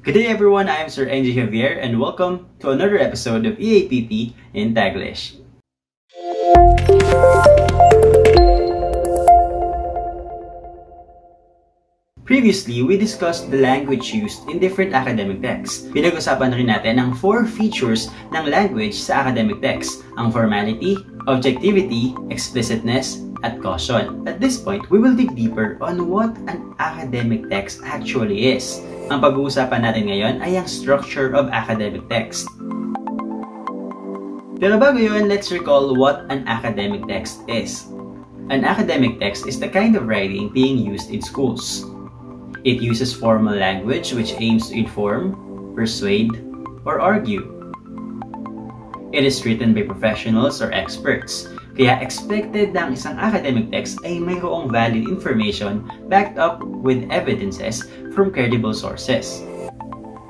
Good day everyone, I am Sir NJ Javier and welcome to another episode of EAPP in TAGLISH. Previously, we discussed the language used in different academic texts. Pinag-usapan rin natin ang 4 features ng language sa academic text, ang formality, objectivity, explicitness, at caution. At this point, we will dig deeper on what an academic text actually is. Ang pag-uusapan natin ngayon ay ang structure of academic text. Pero bago yun, let's recall what an academic text is. An academic text is the kind of writing being used in schools. It uses formal language which aims to inform, persuade, or argue. It is written by professionals or experts. Kaya expected na ang isang academic text ay mayroong valid information backed up with evidences from credible sources.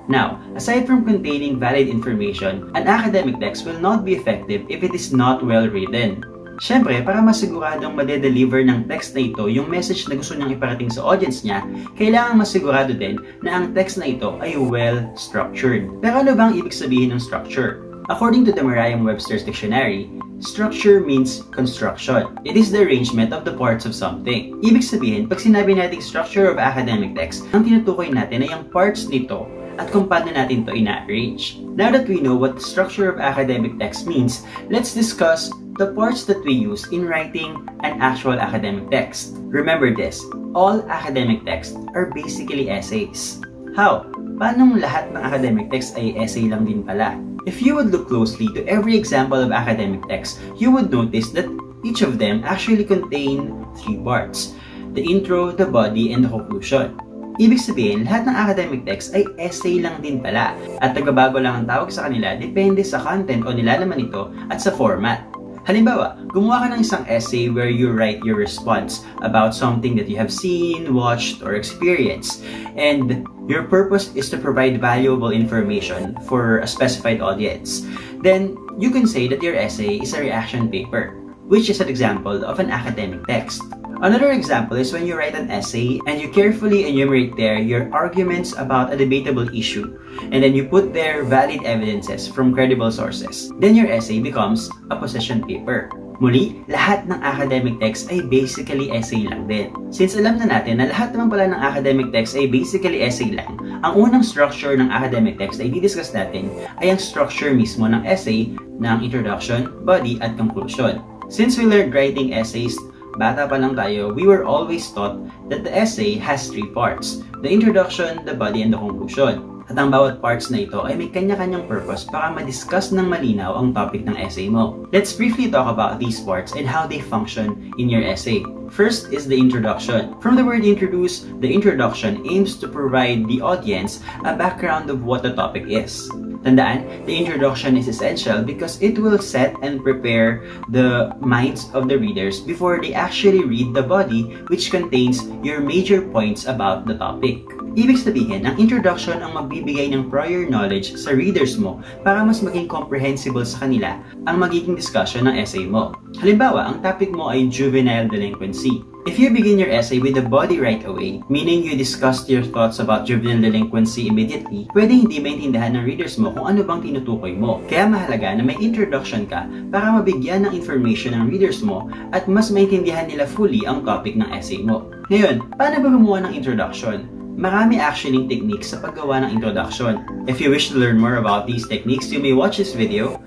Now, aside from containing valid information, an academic text will not be effective if it is not well written. Siyempre, para masiguradong madedeliver ng text na ito yung message na gusto niyang iparating sa audience niya, kailangan masigurado din na ang text na ito ay well-structured. Pero ano bang ibig sabihin ng structure? According to the Merriam-Webster's Dictionary, structure means construction. It is the arrangement of the parts of something. Ibig sabihin, pag sinabi natin structure of academic text, ang tinutukoy natin ay ang parts nito at kung paano natin ito ina-arrange. Now that we know what the structure of academic text means, let's discuss the parts that we use in writing an actual academic text. Remember this, all academic texts are basically essays. How? Paanong lahat ng academic text ay essay lang din pala? If you would look closely to every example of academic text, you would notice that each of them actually contain 3 parts: the intro, the body, and the conclusion. Ibig sabihin, lahat ng academic text ay essay lang din pala at nagbabago lang ang tawag sa kanila depende sa content o nilalaman nito at sa format. Halimbawa, gumawa ka ng isang essay where you write your response about something that you have seen, watched, or experienced. And your purpose is to provide valuable information for a specified audience. Then, you can say that your essay is a reaction paper, which is an example of an academic text. Another example is when you write an essay and you carefully enumerate there your arguments about a debatable issue, and then you put there valid evidences from credible sources. Then your essay becomes a position paper. Muli, lahat ng academic text ay basically essay lang din. Since alam na natin na lahat naman pala ng academic text ay basically essay lang, ang unang structure ng academic text ay didiscuss natin ay ang structure mismo ng essay ng introduction, body, at conclusion. Since we learned writing essays, bata pa lang tayo, we were always taught that the essay has 3 parts: the introduction, the body, and the conclusion. At ang bawat parts na ito ay may kanya-kanyang purpose para ma-discuss ng malinaw ang topic ng essay mo. Let's briefly talk about these parts and how they function in your essay. First is the introduction. From the word introduce, the introduction aims to provide the audience a background of what the topic is. Tandaan, the introduction is essential because it will set and prepare the minds of the readers before they actually read the body, which contains your major points about the topic. Ibig sabihin, ang introduction ang magbibigay ng prior knowledge sa readers mo para mas maging comprehensible sa kanila ang magiging discussion ng essay mo. Halimbawa, ang topic mo ay juvenile delinquency. If you begin your essay with the body right away, meaning you discussed your thoughts about juvenile delinquency immediately, pwedeng hindi maintindihan ng readers mo kung ano bang tinutukoy mo. Kaya mahalaga na may introduction ka para mabigyan ng information ng readers mo at mas maintindihan nila fully ang topic ng essay mo. Ngayon, paano ba gumawa ng introduction? Marami actually techniques sa paggawa ng introduction. If you wish to learn more about these techniques, you may watch this video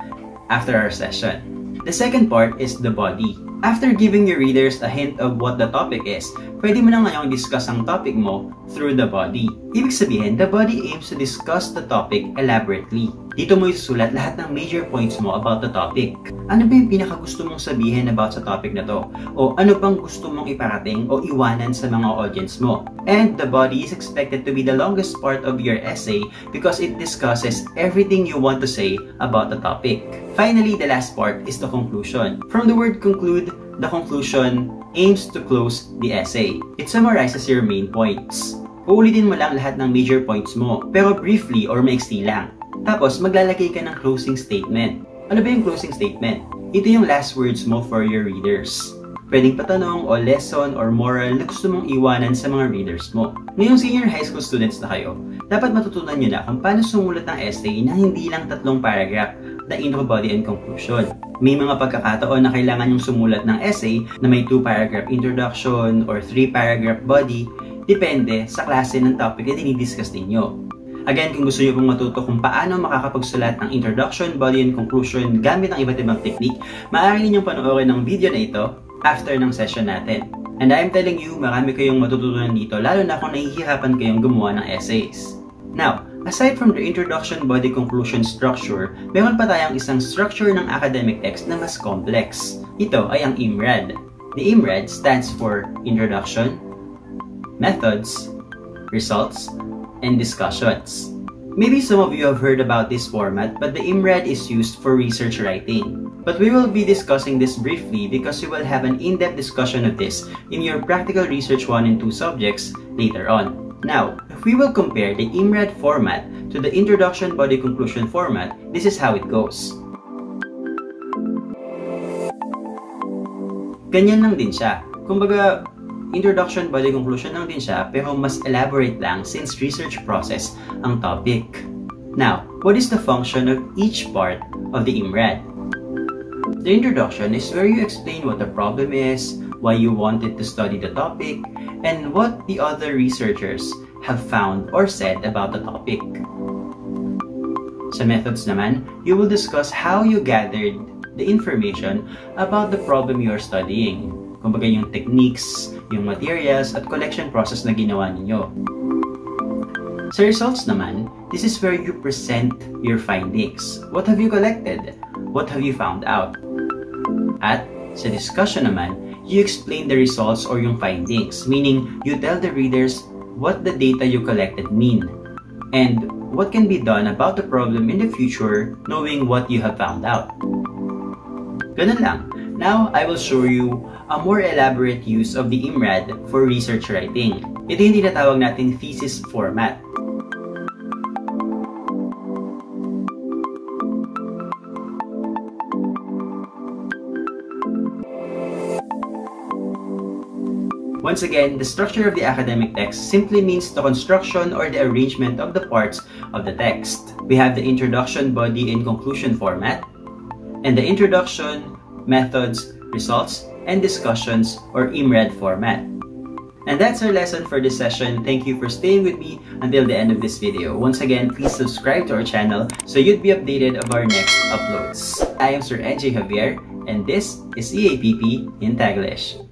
after our session. The second part is the body. After giving your readers a hint of what the topic is, pwede mo na ngayong discuss ang topic mo through the body. Ibig sabihin, the body aims to discuss the topic elaborately. Dito mo isusulat lahat ng major points mo about the topic. Ano ba yung pinakagusto mong sabihin about sa topic na to? O ano bang gusto mong iparating o iwanan sa mga audience mo? And the body is expected to be the longest part of your essay because it discusses everything you want to say about the topic. Finally, the last part is the conclusion. From the word conclude, the conclusion aims to close the essay. It summarizes your main points. Uulitin mo lang lahat ng major points mo, pero briefly or maiksi lang. Tapos, maglalagay ka ng closing statement. Ano ba yung closing statement? Ito yung last words mo for your readers. pwedeng patanong o lesson or moral na gusto mong iwanan sa mga readers mo. Ngayong senior high school students na kayo, dapat matutunan nyo na kung paano sumulat ng essay na hindi lang 3 paragraph na intro, body, and conclusion. May mga pagkakataon na kailangan yung sumulat ng essay na may 2 paragraph introduction or 3 paragraph body, depende sa klase ng topic na dinidiscuss ninyo. Again, kung gusto nyo pong matuto kung paano makakapagsulat ng introduction, body, and conclusion gamit ang iba't ibang technique, maaari ninyong panoorin ng video na ito after ng session natin. And I'm telling you, marami kayong matututunan dito, lalo na kung nahihirapan kayong gumawa ng essays. Now, aside from the introduction, body, conclusion structure, meron pa tayong isang structure ng academic text na mas complex. Ito ay ang IMRAD. The IMRAD stands for Introduction, Methods, Results, and Discussions. Maybe some of you have heard about this format, but the IMRAD is used for research writing. But we will be discussing this briefly because we will have an in-depth discussion of this in your practical research 1 and 2 subjects later on. Now, if we will compare the IMRAD format to the introduction, body, conclusion format, this is how it goes. Ganyan lang din siya. Kumbaga, introduction, body, conclusion lang din siya, pero mas elaborate lang since research process ang topic. Now, what is the function of each part of the IMRAD? The introduction is where you explain what the problem is, why you wanted to study the topic, and what the other researchers have found or said about the topic. Sa methods naman, you will discuss how you gathered the information about the problem you are studying. Kumbaga yung techniques, yung materials, at collection process na ginawa ninyo. Sa results naman, this is where you present your findings. What have you collected? What have you found out? At sa discussion naman, you explain the results or yung findings, meaning you tell the readers what the data you collected mean and what can be done about the problem in the future knowing what you have found out. Ganun lang. Now, I will show you a more elaborate use of the IMRAD for research writing. Ito yung tinatawag natin thesis format. Once again, the structure of the academic text simply means the construction or the arrangement of the parts of the text. We have the introduction, body, and conclusion format, and the introduction, methods, results, and discussions or IMRAD format. And that's our lesson for this session. Thank you for staying with me until the end of this video. Once again, please subscribe to our channel so you'd be updated of our next uploads. I am Sir NJ Javier, and this is EAPP in TAGLISH.